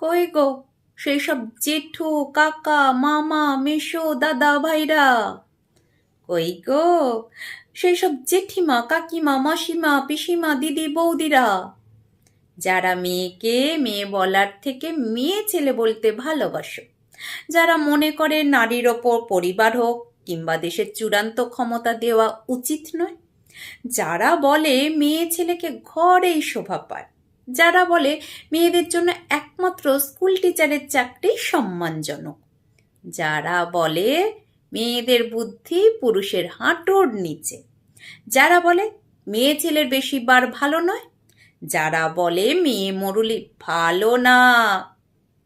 কই গো সেই সব জেঠু, কাকা, মামা, মেসো, দাদা, ভাইরা? কই গো সেই সব জেঠিমা, কাকিমা, মাসিমা, পিসিমা, দিদি, বৌদিরা, যারা মেয়েকে মেয়ে বলার থেকে মেয়ে ছেলে বলতে ভালোবাসো, যারা মনে করে নারীর ওপর পরিবার হোক কিংবা দেশের চূড়ান্ত ক্ষমতা দেওয়া উচিত নয়, যারা বলে মেয়ে ছেলেকে ঘরেই শোভা পায়, যারা বলে মেয়েদের জন্য একমাত্র স্কুল টিচারের চাকরি সম্মানজনক, যারা বলে মেয়েদের বুদ্ধি পুরুষের হাঁটুর নিচে, যারা বলে মেয়ে ছেলের বেশি বার ভালো নয়, যারা বলে মেয়ে মরুলি ভালো না,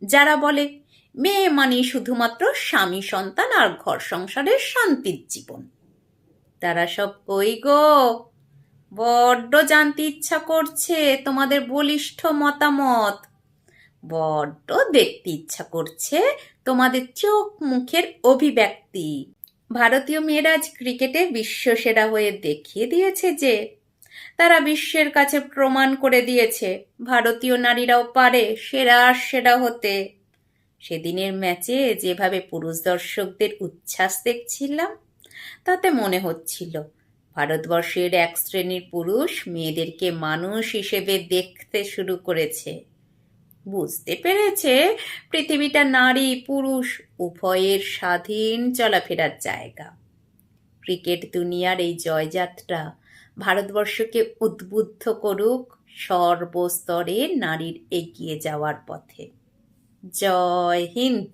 যারা বলে মেয়ে মানে শুধুমাত্র স্বামী সন্তান আর ঘর সংসারের শান্তির জীবন, তারা সব কই গো? বড্ড জানতে ইচ্ছা করছে তোমাদের বলিষ্ঠ মতামত, বড্ড দেখতে ইচ্ছা করছে তোমাদের চোখ মুখের অভিব্যক্তি। ভারতীয় মেয়েরা আজ ক্রিকেটে বিশ্বসেরা হয়ে দেখিয়ে দিয়েছে যে, তারা বিশ্বের কাছে প্রমাণ করে দিয়েছে ভারতীয় নারীরাও পারে সেরা সেরা হতে। সেদিনের ম্যাচে যেভাবে পুরুষ দর্শকদের উচ্ছ্বাস দেখছিলাম, তাতে মনে হচ্ছিল ভারতবর্ষের এক শ্রেণীর পুরুষ মেয়েদেরকে মানুষ হিসেবে দেখতে শুরু করেছে, বুঝতে পেরেছে পৃথিবীটা নারী পুরুষ উভয়ের স্বাধীন চলাফেরার জায়গা। ক্রিকেট দুনিয়ার এই জয়যাত্রা ভারতবর্ষকে উদ্বুদ্ধ করুক সর্বস্তরে নারীর এগিয়ে যাওয়ার পথে। জয় হিন্দ।